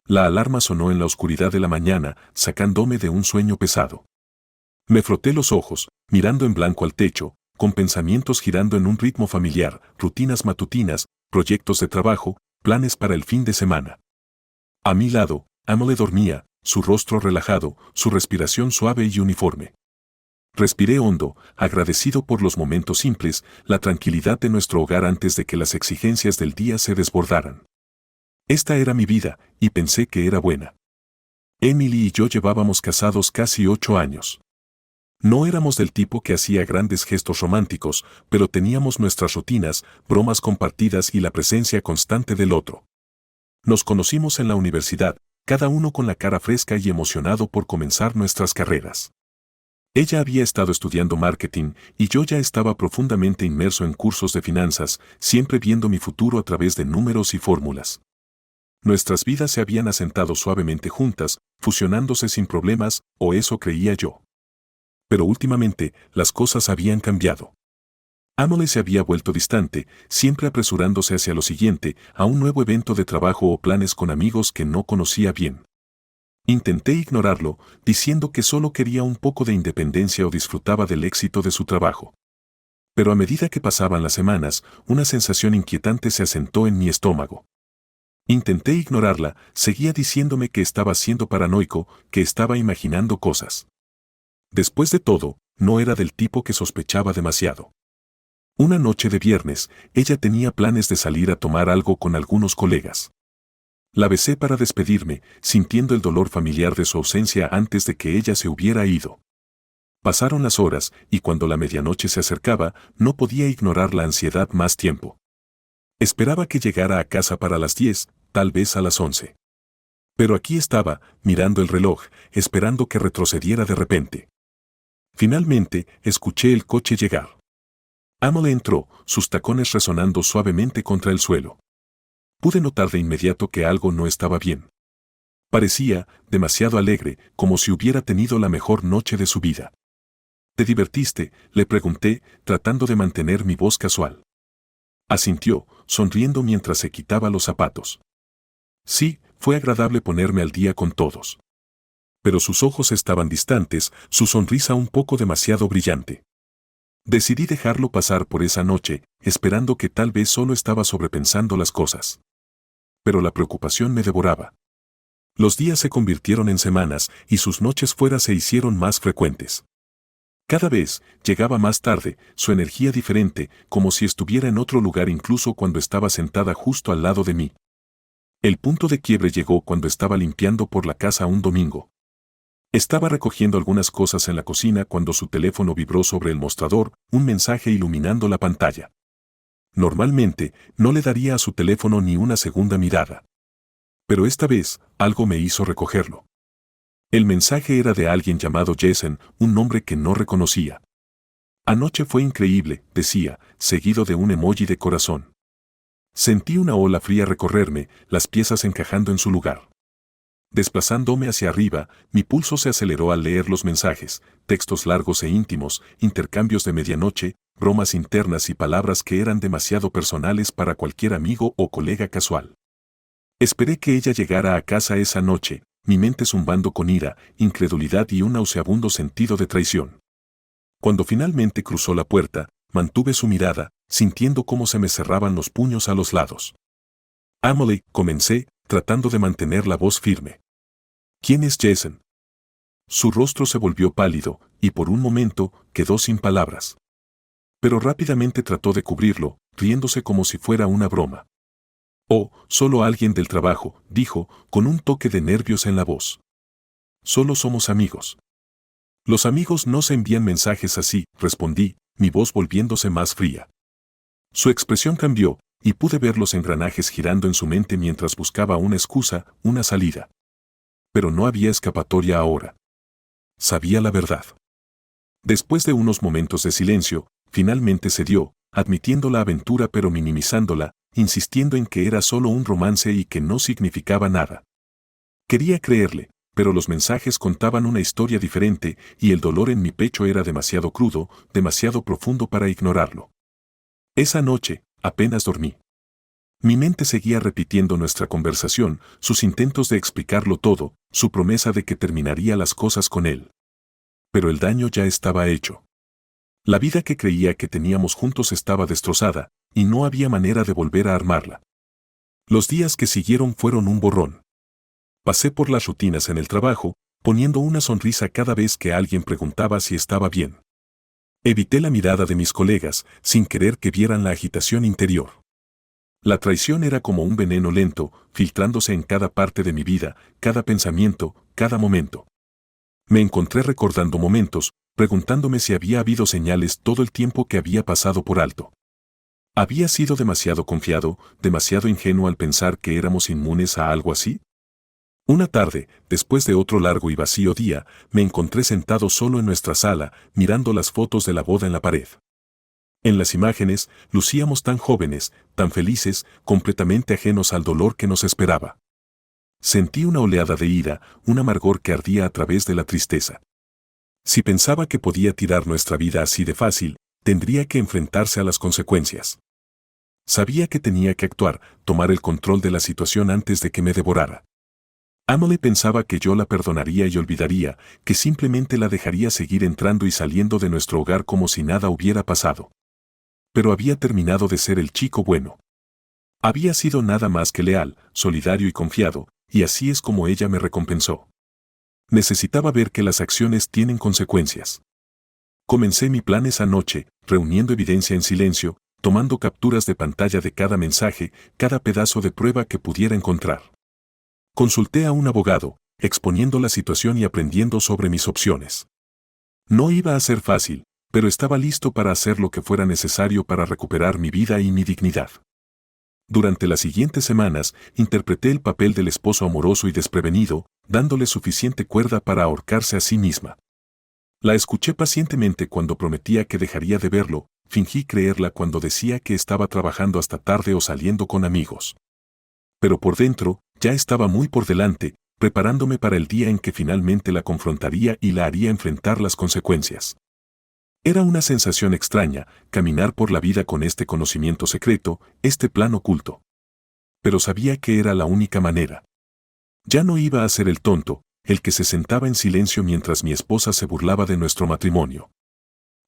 La alarma sonó en la oscuridad de la mañana, sacándome de un sueño pesado. Me froté los ojos, mirando en blanco al techo, con pensamientos girando en un ritmo familiar, rutinas matutinas, proyectos de trabajo, planes para el fin de semana. A mi lado, Emily dormía, su rostro relajado, su respiración suave y uniforme. Respiré hondo, agradecido por los momentos simples, la tranquilidad de nuestro hogar antes de que las exigencias del día se desbordaran. Esta era mi vida, y pensé que era buena. Emily y yo llevábamos casados casi 8 años. No éramos del tipo que hacía grandes gestos románticos, pero teníamos nuestras rutinas, bromas compartidas y la presencia constante del otro. Nos conocimos en la universidad, cada uno con la cara fresca y emocionado por comenzar nuestras carreras. Ella había estado estudiando marketing y yo ya estaba profundamente inmerso en cursos de finanzas, siempre viendo mi futuro a través de números y fórmulas. Nuestras vidas se habían asentado suavemente juntas, fusionándose sin problemas, o eso creía yo. Pero últimamente, las cosas habían cambiado. Emily se había vuelto distante, siempre apresurándose hacia lo siguiente, a un nuevo evento de trabajo o planes con amigos que no conocía bien. Intenté ignorarlo, diciendo que solo quería un poco de independencia o disfrutaba del éxito de su trabajo. Pero a medida que pasaban las semanas, una sensación inquietante se asentó en mi estómago. Intenté ignorarla, seguía diciéndome que estaba siendo paranoico, que estaba imaginando cosas. Después de todo, no era del tipo que sospechaba demasiado. Una noche de viernes, ella tenía planes de salir a tomar algo con algunos colegas. La besé para despedirme, sintiendo el dolor familiar de su ausencia antes de que ella se hubiera ido. Pasaron las horas, y cuando la medianoche se acercaba, no podía ignorar la ansiedad más tiempo. Esperaba que llegara a casa para las 10, tal vez a las 11. Pero aquí estaba, mirando el reloj, esperando que retrocediera de repente. Finalmente, escuché el coche llegar. Emily entró, sus tacones resonando suavemente contra el suelo. Pude notar de inmediato que algo no estaba bien. Parecía demasiado alegre, como si hubiera tenido la mejor noche de su vida. ¿Te divertiste?, le pregunté, tratando de mantener mi voz casual. Asintió, sonriendo mientras se quitaba los zapatos. Sí, fue agradable ponerme al día con todos. Pero sus ojos estaban distantes, su sonrisa un poco demasiado brillante. Decidí dejarlo pasar por esa noche, esperando que tal vez solo estaba sobrepensando las cosas. Pero la preocupación me devoraba. Los días se convirtieron en semanas y sus noches fuera se hicieron más frecuentes. Cada vez llegaba más tarde, su energía diferente, como si estuviera en otro lugar incluso cuando estaba sentada justo al lado de mí. El punto de quiebre llegó cuando estaba limpiando por la casa un domingo. Estaba recogiendo algunas cosas en la cocina cuando su teléfono vibró sobre el mostrador, un mensaje iluminando la pantalla. Normalmente, no le daría a su teléfono ni una segunda mirada. Pero esta vez, algo me hizo recogerlo. El mensaje era de alguien llamado Jason, un nombre que no reconocía. Anoche fue increíble, decía, seguido de un emoji de corazón. Sentí una ola fría recorrerme, las piezas encajando en su lugar. Desplazándome hacia arriba, mi pulso se aceleró al leer los mensajes, textos largos e íntimos, intercambios de medianoche, bromas internas y palabras que eran demasiado personales para cualquier amigo o colega casual. Esperé que ella llegara a casa esa noche, mi mente zumbando con ira, incredulidad y un nauseabundo sentido de traición. Cuando finalmente cruzó la puerta, mantuve su mirada, sintiendo cómo se me cerraban los puños a los lados. Emily, comencé, tratando de mantener la voz firme. ¿Quién es Jason? Su rostro se volvió pálido, y por un momento, quedó sin palabras. Pero rápidamente trató de cubrirlo, riéndose como si fuera una broma. Oh, solo alguien del trabajo, dijo, con un toque de nervios en la voz. Solo somos amigos. Los amigos no se envían mensajes así, respondí, mi voz volviéndose más fría. Su expresión cambió, y pude ver los engranajes girando en su mente mientras buscaba una excusa, una salida. Pero no había escapatoria ahora. Sabía la verdad. Después de unos momentos de silencio, finalmente cedió, admitiendo la aventura pero minimizándola, insistiendo en que era solo un romance y que no significaba nada. Quería creerle, pero los mensajes contaban una historia diferente y el dolor en mi pecho era demasiado crudo, demasiado profundo para ignorarlo. Esa noche, apenas dormí. Mi mente seguía repitiendo nuestra conversación, sus intentos de explicarlo todo, su promesa de que terminaría las cosas con él. Pero el daño ya estaba hecho. La vida que creía que teníamos juntos estaba destrozada, y no había manera de volver a armarla. Los días que siguieron fueron un borrón. Pasé por las rutinas en el trabajo, poniendo una sonrisa cada vez que alguien preguntaba si estaba bien. Evité la mirada de mis colegas, sin querer que vieran la agitación interior. La traición era como un veneno lento, filtrándose en cada parte de mi vida, cada pensamiento, cada momento. Me encontré recordando momentos, preguntándome si había habido señales todo el tiempo que había pasado por alto. ¿Había sido demasiado confiado, demasiado ingenuo al pensar que éramos inmunes a algo así? Una tarde, después de otro largo y vacío día, me encontré sentado solo en nuestra sala, mirando las fotos de la boda en la pared. En las imágenes, lucíamos tan jóvenes, tan felices, completamente ajenos al dolor que nos esperaba. Sentí una oleada de ira, un amargor que ardía a través de la tristeza. Si pensaba que podía tirar nuestra vida así de fácil, tendría que enfrentarse a las consecuencias. Sabía que tenía que actuar, tomar el control de la situación antes de que me devorara. Emily pensaba que yo la perdonaría y olvidaría, que simplemente la dejaría seguir entrando y saliendo de nuestro hogar como si nada hubiera pasado. Pero había terminado de ser el chico bueno. Había sido nada más que leal, solidario y confiado, y así es como ella me recompensó. Necesitaba ver que las acciones tienen consecuencias. Comencé mi plan esa noche, reuniendo evidencia en silencio, tomando capturas de pantalla de cada mensaje, cada pedazo de prueba que pudiera encontrar. Consulté a un abogado, exponiendo la situación y aprendiendo sobre mis opciones. No iba a ser fácil, pero estaba listo para hacer lo que fuera necesario para recuperar mi vida y mi dignidad. Durante las siguientes semanas, interpreté el papel del esposo amoroso y desprevenido, dándole suficiente cuerda para ahorcarse a sí misma. La escuché pacientemente cuando prometía que dejaría de verlo, fingí creerla cuando decía que estaba trabajando hasta tarde o saliendo con amigos. Pero por dentro, ya estaba muy por delante, preparándome para el día en que finalmente la confrontaría y la haría enfrentar las consecuencias. Era una sensación extraña, caminar por la vida con este conocimiento secreto, este plan oculto. Pero sabía que era la única manera. Ya no iba a ser el tonto, el que se sentaba en silencio mientras mi esposa se burlaba de nuestro matrimonio.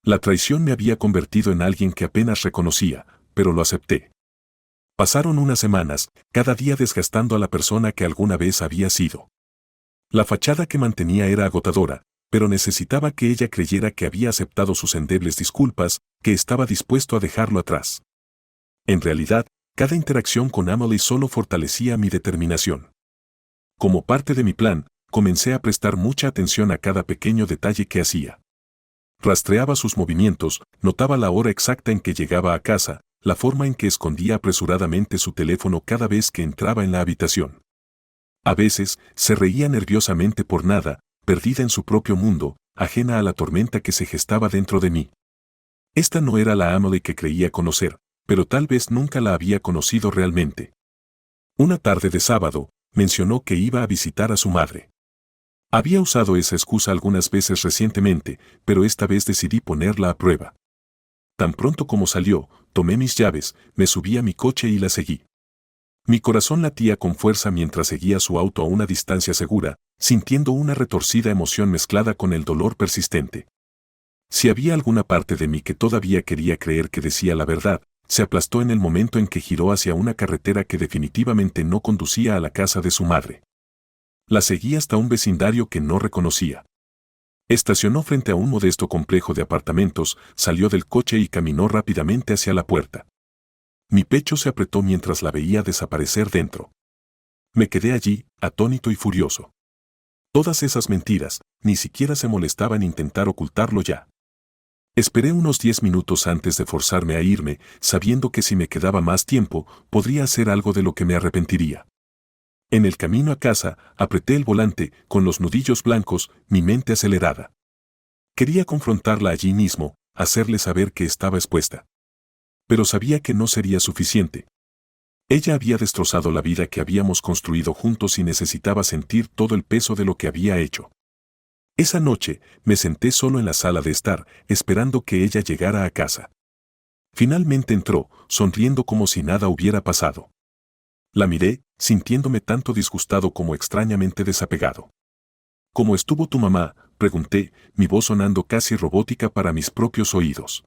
La traición me había convertido en alguien que apenas reconocía, pero lo acepté. Pasaron unas semanas, cada día desgastando a la persona que alguna vez había sido. La fachada que mantenía era agotadora, pero necesitaba que ella creyera que había aceptado sus endebles disculpas, que estaba dispuesto a dejarlo atrás. En realidad, cada interacción con Emily solo fortalecía mi determinación. Como parte de mi plan, comencé a prestar mucha atención a cada pequeño detalle que hacía. Rastreaba sus movimientos, notaba la hora exacta en que llegaba a casa, la forma en que escondía apresuradamente su teléfono cada vez que entraba en la habitación. A veces, se reía nerviosamente por nada, perdida en su propio mundo, ajena a la tormenta que se gestaba dentro de mí. Esta no era la Emily que creía conocer, pero tal vez nunca la había conocido realmente. Una tarde de sábado, mencionó que iba a visitar a su madre. Había usado esa excusa algunas veces recientemente, pero esta vez decidí ponerla a prueba. Tan pronto como salió, tomé mis llaves, me subí a mi coche y la seguí. Mi corazón latía con fuerza mientras seguía su auto a una distancia segura, sintiendo una retorcida emoción mezclada con el dolor persistente. Si había alguna parte de mí que todavía quería creer que decía la verdad, se aplastó en el momento en que giró hacia una carretera que definitivamente no conducía a la casa de su madre. La seguí hasta un vecindario que no reconocía. Estacionó frente a un modesto complejo de apartamentos, salió del coche y caminó rápidamente hacia la puerta. Mi pecho se apretó mientras la veía desaparecer dentro. Me quedé allí, atónito y furioso. Todas esas mentiras, ni siquiera se molestaba en intentar ocultarlo ya. Esperé unos 10 minutos antes de forzarme a irme, sabiendo que si me quedaba más tiempo, podría hacer algo de lo que me arrepentiría. En el camino a casa, apreté el volante, con los nudillos blancos, mi mente acelerada. Quería confrontarla allí mismo, hacerle saber que estaba expuesta. Pero sabía que no sería suficiente. Ella había destrozado la vida que habíamos construido juntos y necesitaba sentir todo el peso de lo que había hecho. Esa noche, me senté solo en la sala de estar, esperando que ella llegara a casa. Finalmente entró, sonriendo como si nada hubiera pasado. La miré, sintiéndome tanto disgustado como extrañamente desapegado. ¿Cómo estuvo tu mamá?, pregunté, mi voz sonando casi robótica para mis propios oídos.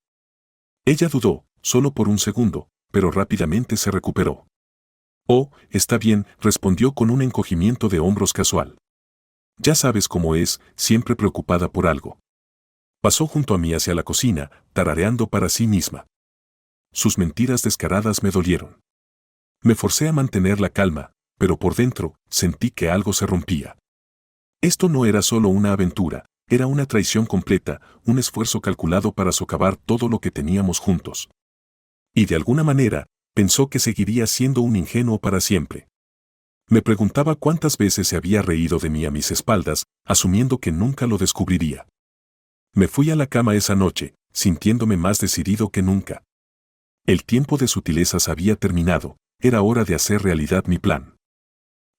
Ella dudó, solo por un segundo, pero rápidamente se recuperó. Oh, está bien, respondió con un encogimiento de hombros casual. Ya sabes cómo es, siempre preocupada por algo. Pasó junto a mí hacia la cocina, tarareando para sí misma. Sus mentiras descaradas me dolieron. Me forcé a mantener la calma, pero por dentro sentí que algo se rompía. Esto no era solo una aventura, era una traición completa, un esfuerzo calculado para socavar todo lo que teníamos juntos. Y de alguna manera, pensó que seguiría siendo un ingenuo para siempre. Me preguntaba cuántas veces se había reído de mí a mis espaldas, asumiendo que nunca lo descubriría. Me fui a la cama esa noche, sintiéndome más decidido que nunca. El tiempo de sutilezas había terminado, era hora de hacer realidad mi plan.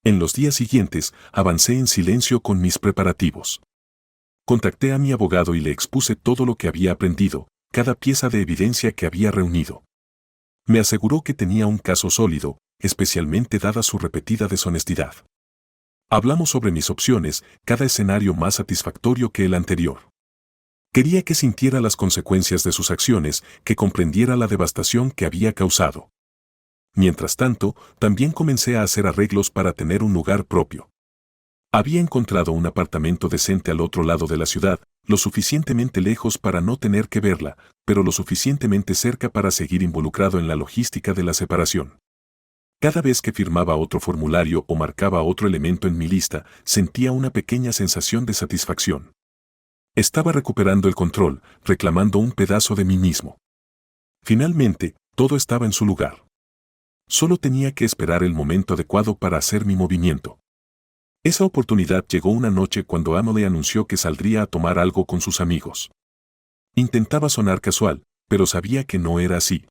En los días siguientes, avancé en silencio con mis preparativos. Contacté a mi abogado y le expuse todo lo que había aprendido, cada pieza de evidencia que había reunido. Me aseguró que tenía un caso sólido, especialmente dada su repetida deshonestidad. Hablamos sobre mis opciones, cada escenario más satisfactorio que el anterior. Quería que sintiera las consecuencias de sus acciones, que comprendiera la devastación que había causado. Mientras tanto, también comencé a hacer arreglos para tener un lugar propio. Había encontrado un apartamento decente al otro lado de la ciudad, lo suficientemente lejos para no tener que verla, pero lo suficientemente cerca para seguir involucrado en la logística de la separación. Cada vez que firmaba otro formulario o marcaba otro elemento en mi lista, sentía una pequeña sensación de satisfacción. Estaba recuperando el control, reclamando un pedazo de mí mismo. Finalmente, todo estaba en su lugar. Solo tenía que esperar el momento adecuado para hacer mi movimiento. Esa oportunidad llegó una noche cuando Emily anunció que saldría a tomar algo con sus amigos. Intentaba sonar casual, pero sabía que no era así.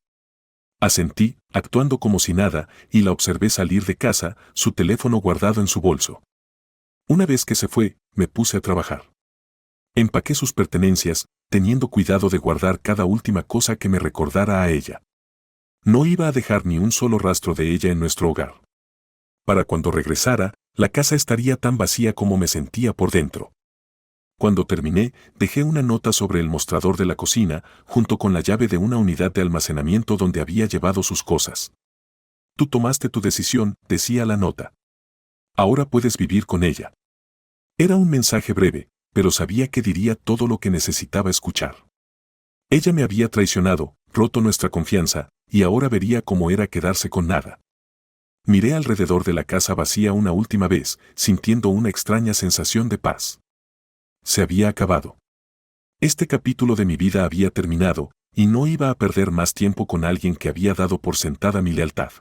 Asentí, actuando como si nada, y la observé salir de casa, su teléfono guardado en su bolso. Una vez que se fue, me puse a trabajar. Empaqué sus pertenencias, teniendo cuidado de guardar cada última cosa que me recordara a ella. No iba a dejar ni un solo rastro de ella en nuestro hogar. Para cuando regresara, la casa estaría tan vacía como me sentía por dentro. Cuando terminé, dejé una nota sobre el mostrador de la cocina, junto con la llave de una unidad de almacenamiento donde había llevado sus cosas. Tú tomaste tu decisión, decía la nota. Ahora puedes vivir con ella. Era un mensaje breve, pero sabía que diría todo lo que necesitaba escuchar. Ella me había traicionado, roto nuestra confianza, y ahora vería cómo era quedarse con nada. Miré alrededor de la casa vacía una última vez, sintiendo una extraña sensación de paz. Se había acabado. Este capítulo de mi vida había terminado, y no iba a perder más tiempo con alguien que había dado por sentada mi lealtad.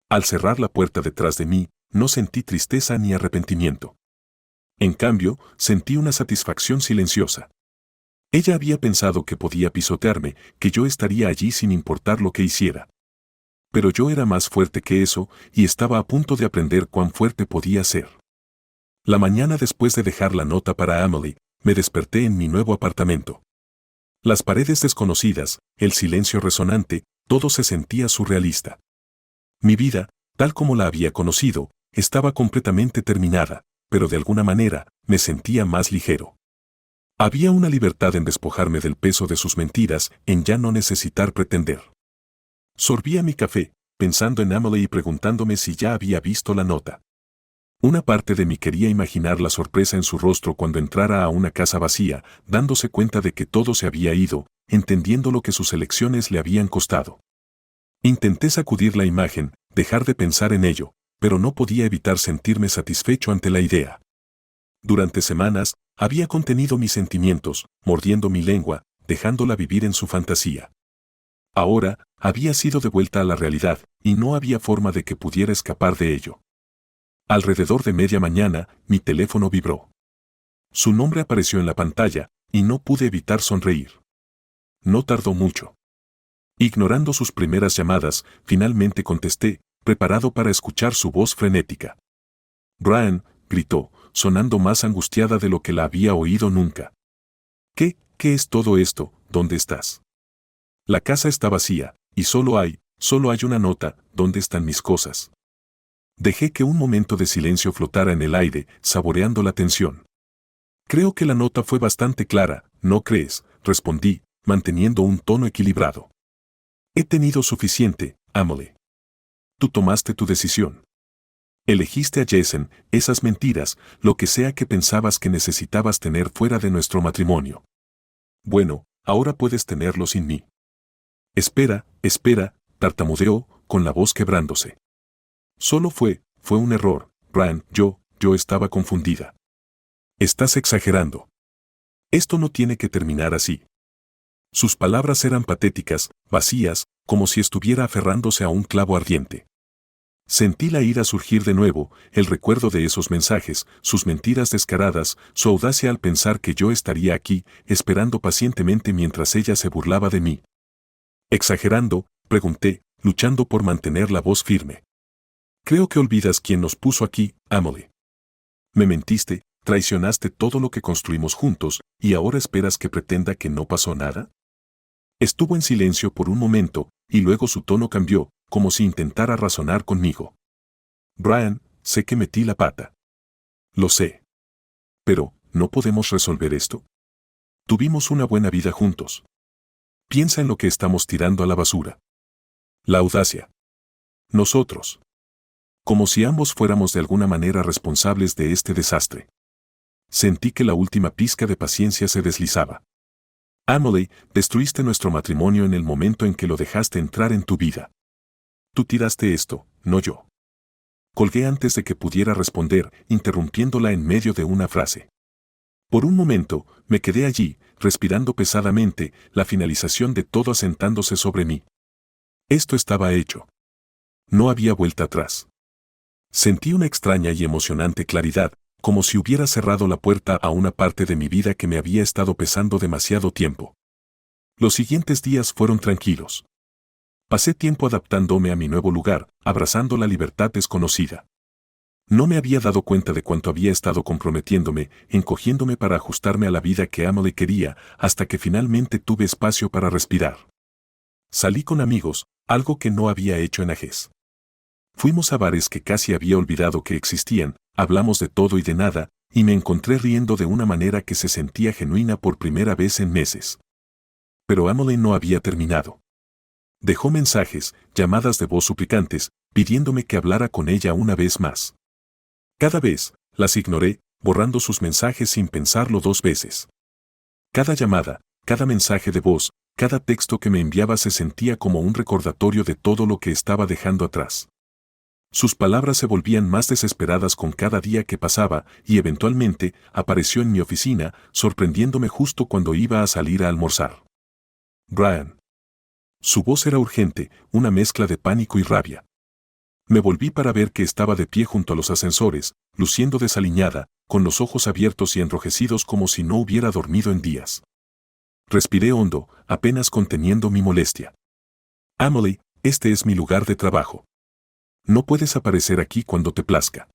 Al cerrar la puerta detrás de mí, no sentí tristeza ni arrepentimiento. En cambio, sentí una satisfacción silenciosa. Ella había pensado que podía pisotearme, que yo estaría allí sin importar lo que hiciera. Pero yo era más fuerte que eso, y estaba a punto de aprender cuán fuerte podía ser. La mañana después de dejar la nota para Emily, me desperté en mi nuevo apartamento. Las paredes desconocidas, el silencio resonante, todo se sentía surrealista. Mi vida, tal como la había conocido, estaba completamente terminada, pero de alguna manera, me sentía más ligero. Había una libertad en despojarme del peso de sus mentiras, en ya no necesitar pretender. Sorbía mi café, pensando en Emily y preguntándome si ya había visto la nota. Una parte de mí quería imaginar la sorpresa en su rostro cuando entrara a una casa vacía, dándose cuenta de que todo se había ido, entendiendo lo que sus elecciones le habían costado. Intenté sacudir la imagen, dejar de pensar en ello, pero no podía evitar sentirme satisfecho ante la idea. Durante semanas, había contenido mis sentimientos, mordiendo mi lengua, dejándola vivir en su fantasía. Ahora, había sido devuelta a la realidad, y no había forma de que pudiera escapar de ello. Alrededor de media mañana, mi teléfono vibró. Su nombre apareció en la pantalla, y no pude evitar sonreír. No tardó mucho. Ignorando sus primeras llamadas, finalmente contesté, preparado para escuchar su voz frenética. «Brian», gritó, sonando más angustiada de lo que la había oído nunca. ¿Qué es todo esto? ¿Dónde estás? La casa está vacía, y solo hay una nota. ¿Dónde están mis cosas? Dejé que un momento de silencio flotara en el aire, saboreando la tensión. Creo que la nota fue bastante clara, ¿no crees?, respondí, manteniendo un tono equilibrado. He tenido suficiente, Amelie. Tú tomaste tu decisión. Elegiste a Jason, esas mentiras, lo que sea que pensabas que necesitabas tener fuera de nuestro matrimonio. Bueno, ahora puedes tenerlo sin mí. Espera, tartamudeó, con la voz quebrándose. Solo fue un error, Brian, yo estaba confundida. Estás exagerando. Esto no tiene que terminar así. Sus palabras eran patéticas, vacías, como si estuviera aferrándose a un clavo ardiente. Sentí la ira surgir de nuevo, el recuerdo de esos mensajes, sus mentiras descaradas, su audacia al pensar que yo estaría aquí, esperando pacientemente mientras ella se burlaba de mí. ¿Exagerando?, pregunté, luchando por mantener la voz firme. Creo que olvidas quién nos puso aquí, Amelie. Me mentiste, traicionaste todo lo que construimos juntos, y ahora esperas que pretenda que no pasó nada. Estuvo en silencio por un momento, y luego su tono cambió, como si intentara razonar conmigo. Brian, sé que metí la pata. Lo sé. Pero, ¿no podemos resolver esto? Tuvimos una buena vida juntos. Piensa en lo que estamos tirando a la basura. La audacia. Nosotros. Como si ambos fuéramos de alguna manera responsables de este desastre. Sentí que la última pizca de paciencia se deslizaba. Amelie, destruiste nuestro matrimonio en el momento en que lo dejaste entrar en tu vida. Tú tiraste esto, no yo. Colgué antes de que pudiera responder, interrumpiéndola en medio de una frase. Por un momento, me quedé allí, respirando pesadamente, la finalización de todo asentándose sobre mí. Esto estaba hecho. No había vuelta atrás. Sentí una extraña y emocionante claridad, como si hubiera cerrado la puerta a una parte de mi vida que me había estado pesando demasiado tiempo. Los siguientes días fueron tranquilos. Pasé tiempo adaptándome a mi nuevo lugar, abrazando la libertad desconocida. No me había dado cuenta de cuánto había estado comprometiéndome, encogiéndome para ajustarme a la vida que Amelie quería, hasta que finalmente tuve espacio para respirar. Salí con amigos, algo que no había hecho en años. Fuimos a bares que casi había olvidado que existían, hablamos de todo y de nada, y me encontré riendo de una manera que se sentía genuina por primera vez en meses. Pero Amelie no había terminado. Dejó mensajes, llamadas de voz suplicantes, pidiéndome que hablara con ella una vez más. Cada vez, las ignoré, borrando sus mensajes sin pensarlo 2 veces. Cada llamada, cada mensaje de voz, cada texto que me enviaba se sentía como un recordatorio de todo lo que estaba dejando atrás. Sus palabras se volvían más desesperadas con cada día que pasaba y eventualmente apareció en mi oficina, sorprendiéndome justo cuando iba a salir a almorzar. Brian. Su voz era urgente, una mezcla de pánico y rabia. Me volví para ver que estaba de pie junto a los ascensores, luciendo desaliñada, con los ojos abiertos y enrojecidos como si no hubiera dormido en días. Respiré hondo, apenas conteniendo mi molestia. Amelie, este es mi lugar de trabajo. No puedes aparecer aquí cuando te plazca.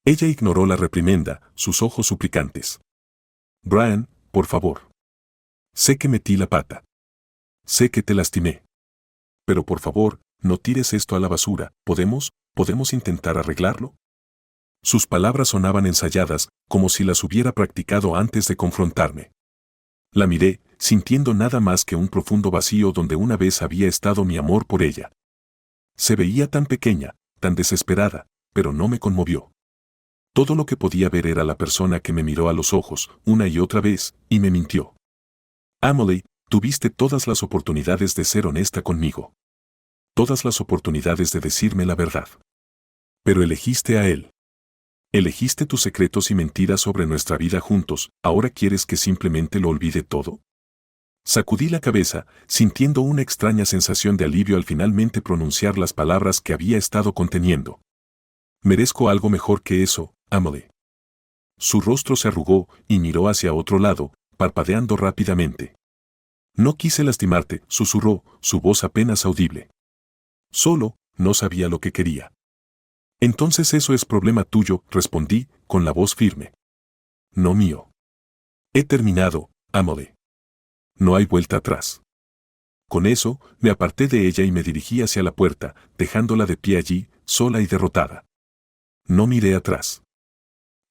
Ella ignoró la reprimenda, sus ojos suplicantes. Brian, por favor. Sé que metí la pata. Sé que te lastimé. Pero por favor, no tires esto a la basura, ¿podemos intentar arreglarlo? Sus palabras sonaban ensayadas, como si las hubiera practicado antes de confrontarme. La miré, sintiendo nada más que un profundo vacío donde una vez había estado mi amor por ella. Se veía tan pequeña, tan desesperada, pero no me conmovió. Todo lo que podía ver era la persona que me miró a los ojos, una y otra vez, y me mintió. Amelie, tuviste todas las oportunidades de ser honesta conmigo. Todas las oportunidades de decirme la verdad. Pero elegiste a él. Elegiste tus secretos y mentiras sobre nuestra vida juntos, ¿ahora quieres que simplemente lo olvide todo? Sacudí la cabeza, sintiendo una extraña sensación de alivio al finalmente pronunciar las palabras que había estado conteniendo. Merezco algo mejor que eso, Amelie. Su rostro se arrugó y miró hacia otro lado, parpadeando rápidamente. No quise lastimarte, susurró, su voz apenas audible. Solo, no sabía lo que quería. Entonces eso es problema tuyo, respondí, con la voz firme. No mío. He terminado, Amelie. No hay vuelta atrás. Con eso, me aparté de ella y me dirigí hacia la puerta, dejándola de pie allí, sola y derrotada. no miré atrás.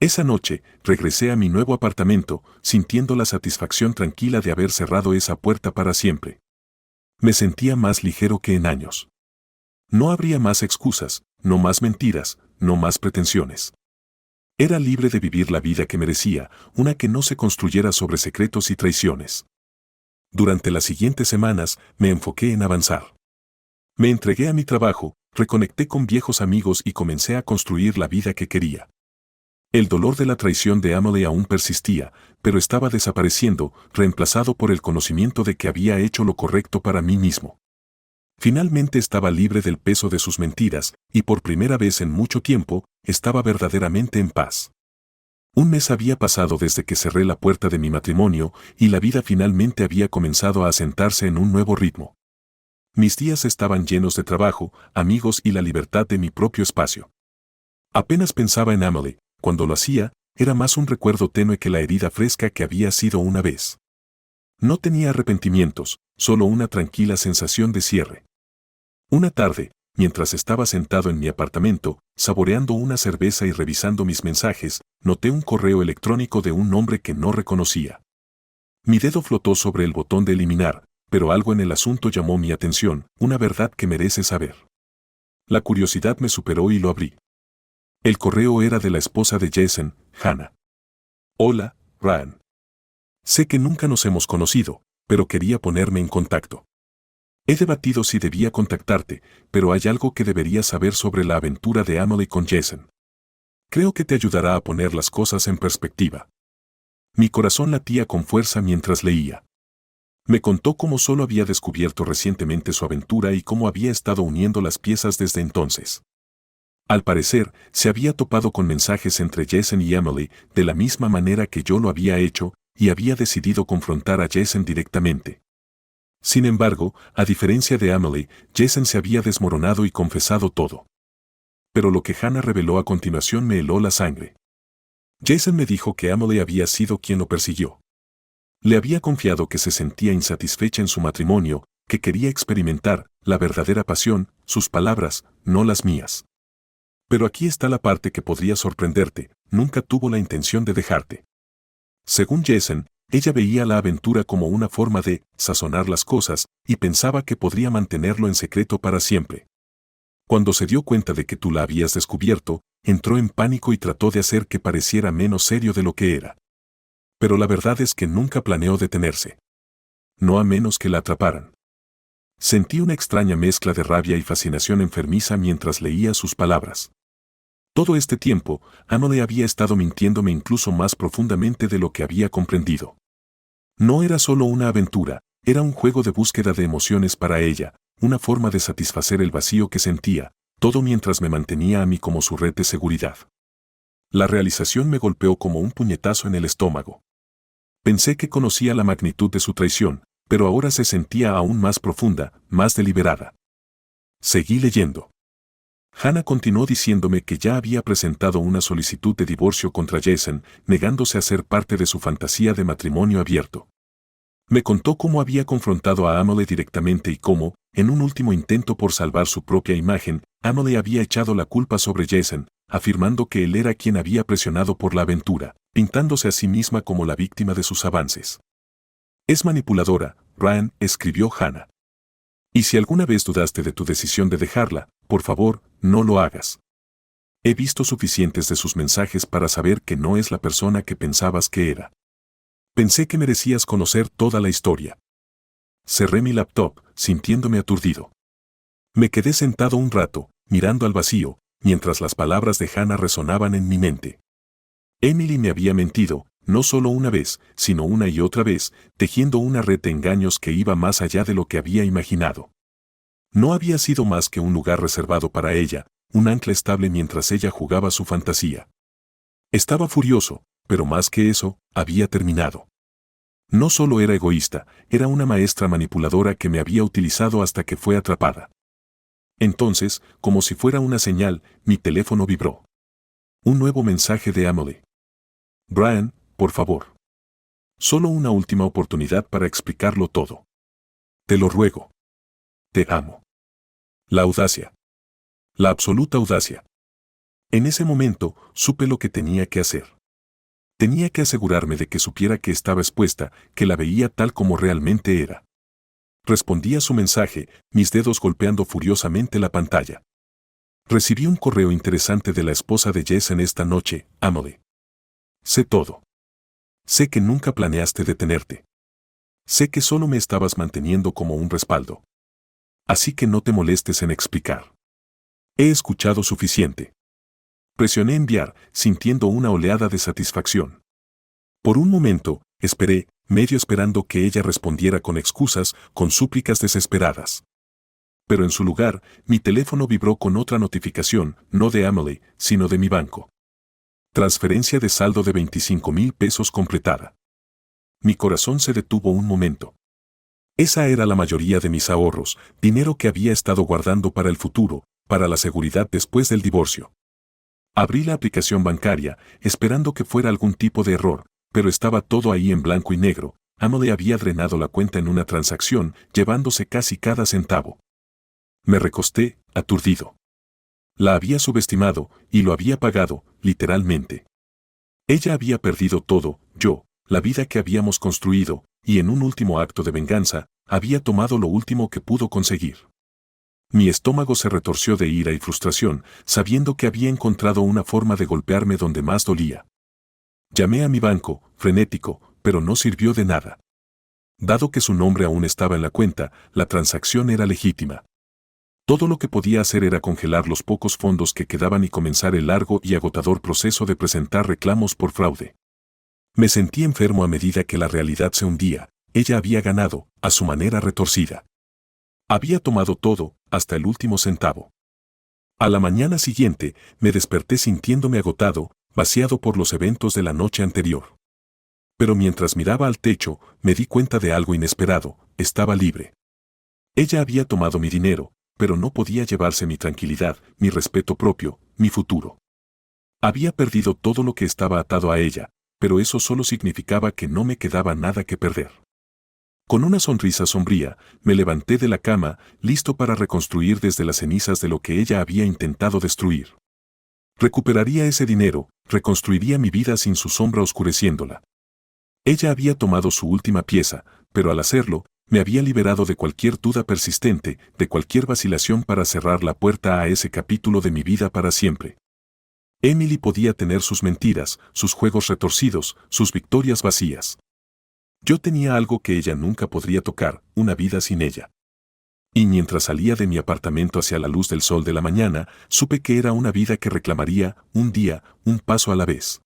Esa noche, regresé a mi nuevo apartamento, sintiendo la satisfacción tranquila de haber cerrado esa puerta para siempre. Me sentía más ligero que en años. No habría más excusas, no más mentiras, no más pretensiones. Era libre de vivir la vida que merecía, una que no se construyera sobre secretos y traiciones. Durante las siguientes semanas, me enfoqué en avanzar. Me entregué a mi trabajo, reconecté con viejos amigos y comencé a construir la vida que quería. El dolor de la traición de Emily aún persistía, pero estaba desapareciendo, reemplazado por el conocimiento de que había hecho lo correcto para mí mismo. Finalmente estaba libre del peso de sus mentiras, y por primera vez en mucho tiempo, estaba verdaderamente en paz. Un mes había pasado desde que cerré la puerta de mi matrimonio, y la vida finalmente había comenzado a asentarse en un nuevo ritmo. Mis días estaban llenos de trabajo, amigos y la libertad de mi propio espacio. Apenas pensaba en Emily. Cuando lo hacía, era más un recuerdo tenue que la herida fresca que había sido una vez. No tenía arrepentimientos, solo una tranquila sensación de cierre. Una tarde, mientras estaba sentado en mi apartamento, saboreando una cerveza y revisando mis mensajes, noté un correo electrónico de un nombre que no reconocía. Mi dedo flotó sobre el botón de eliminar, pero algo en el asunto llamó mi atención, una verdad que merece saber. La curiosidad me superó y lo abrí. El correo era de la esposa de Jason, Hannah. Hola, Ryan. Sé que nunca nos hemos conocido, pero quería ponerme en contacto. He debatido si debía contactarte, pero hay algo que deberías saber sobre la aventura de Emily con Jason. Creo que te ayudará a poner las cosas en perspectiva. Mi corazón latía con fuerza mientras leía. Me contó cómo solo había descubierto recientemente su aventura y cómo había estado uniendo las piezas desde entonces. Al parecer, se había topado con mensajes entre Jason y Emily de la misma manera que yo lo había hecho, y había decidido confrontar a Jason directamente. Sin embargo, a diferencia de Emily, Jason se había desmoronado y confesado todo. Pero lo que Hannah reveló a continuación me heló la sangre. Jason me dijo que Emily había sido quien lo persiguió. Le había confiado que se sentía insatisfecha en su matrimonio, que quería experimentar la verdadera pasión, sus palabras, no las mías. Pero aquí está la parte que podría sorprenderte, nunca tuvo la intención de dejarte. Según Jason, ella veía la aventura como una forma de sazonar las cosas y pensaba que podría mantenerlo en secreto para siempre. Cuando se dio cuenta de que tú la habías descubierto, entró en pánico y trató de hacer que pareciera menos serio de lo que era. Pero la verdad es que nunca planeó detenerse. No a menos que la atraparan. Sentí una extraña mezcla de rabia y fascinación enfermiza mientras leía sus palabras. Todo este tiempo, Emily había estado mintiéndome incluso más profundamente de lo que había comprendido. No era solo una aventura, era un juego de búsqueda de emociones para ella, una forma de satisfacer el vacío que sentía, todo mientras me mantenía a mí como su red de seguridad. La realización me golpeó como un puñetazo en el estómago. Pensé que conocía la magnitud de su traición, pero ahora se sentía aún más profunda, más deliberada. Seguí leyendo. Hannah continuó diciéndome que ya había presentado una solicitud de divorcio contra Jason, negándose a ser parte de su fantasía de matrimonio abierto. Me contó cómo había confrontado a Emily directamente y cómo, en un último intento por salvar su propia imagen, Emily había echado la culpa sobre Jason, afirmando que él era quien había presionado por la aventura, pintándose a sí misma como la víctima de sus avances. Es manipuladora, Ryan, escribió Hannah. Y si alguna vez dudaste de tu decisión de dejarla, por favor, no lo hagas. He visto suficientes de sus mensajes para saber que no es la persona que pensabas que era. Pensé que merecías conocer toda la historia. Cerré mi laptop, sintiéndome aturdido. Me quedé sentado un rato, mirando al vacío, mientras las palabras de Hannah resonaban en mi mente. Emily me había mentido, no solo una vez, sino una y otra vez, tejiendo una red de engaños que iba más allá de lo que había imaginado. No había sido más que un lugar reservado para ella, un ancla estable mientras ella jugaba su fantasía. Estaba furioso, pero más que eso, había terminado. No solo era egoísta, era una maestra manipuladora que me había utilizado hasta que fue atrapada. Entonces, como si fuera una señal, mi teléfono vibró. Un nuevo mensaje de Emily. Brian, por favor. Solo una última oportunidad para explicarlo todo. Te lo ruego. Te amo. La audacia. La absoluta audacia. En ese momento, supe lo que tenía que hacer. Tenía que asegurarme de que supiera que estaba expuesta, que la veía tal como realmente era. Respondí a su mensaje, mis dedos golpeando furiosamente la pantalla. Recibí un correo interesante de la esposa de Jess en esta noche, Emily. Sé todo. Sé que nunca planeaste detenerte. Sé que solo me estabas manteniendo como un respaldo. Así que no te molestes en explicar. He escuchado suficiente. Presioné enviar, sintiendo una oleada de satisfacción. Por un momento, esperé, medio esperando que ella respondiera con excusas, con súplicas desesperadas. Pero en su lugar, mi teléfono vibró con otra notificación, no de Emily, sino de mi banco. Transferencia de saldo de 25,000 pesos completada. Mi corazón se detuvo un momento. Esa era la mayoría de mis ahorros, dinero que había estado guardando para el futuro, para la seguridad después del divorcio. Abrí la aplicación bancaria, esperando que fuera algún tipo de error, pero estaba todo ahí en blanco y negro. Emily había drenado la cuenta en una transacción, llevándose casi cada centavo. Me recosté, aturdido. La había subestimado, y lo había pagado, literalmente. Ella había perdido todo, yo, la vida que habíamos construido, y en un último acto de venganza, había tomado lo último que pudo conseguir. Mi estómago se retorció de ira y frustración, sabiendo que había encontrado una forma de golpearme donde más dolía. Llamé a mi banco, frenético, pero no sirvió de nada. Dado que su nombre aún estaba en la cuenta, la transacción era legítima. Todo lo que podía hacer era congelar los pocos fondos que quedaban y comenzar el largo y agotador proceso de presentar reclamos por fraude. Me sentí enfermo a medida que la realidad se hundía. Ella había ganado, a su manera retorcida. Había tomado todo, hasta el último centavo. A la mañana siguiente, me desperté sintiéndome agotado, vaciado por los eventos de la noche anterior. Pero mientras miraba al techo, me di cuenta de algo inesperado: estaba libre. Ella había tomado mi dinero, pero no podía llevarse mi tranquilidad, mi respeto propio, mi futuro. Había perdido todo lo que estaba atado a ella, pero eso solo significaba que no me quedaba nada que perder. Con una sonrisa sombría, me levanté de la cama, listo para reconstruir desde las cenizas de lo que ella había intentado destruir. Recuperaría ese dinero, reconstruiría mi vida sin su sombra oscureciéndola. Ella había tomado su última pieza, pero al hacerlo, me había liberado de cualquier duda persistente, de cualquier vacilación para cerrar la puerta a ese capítulo de mi vida para siempre. Emily podía tener sus mentiras, sus juegos retorcidos, sus victorias vacías. Yo tenía algo que ella nunca podría tocar: una vida sin ella. Y mientras salía de mi apartamento hacia la luz del sol de la mañana, supe que era una vida que reclamaría, un día, un paso a la vez.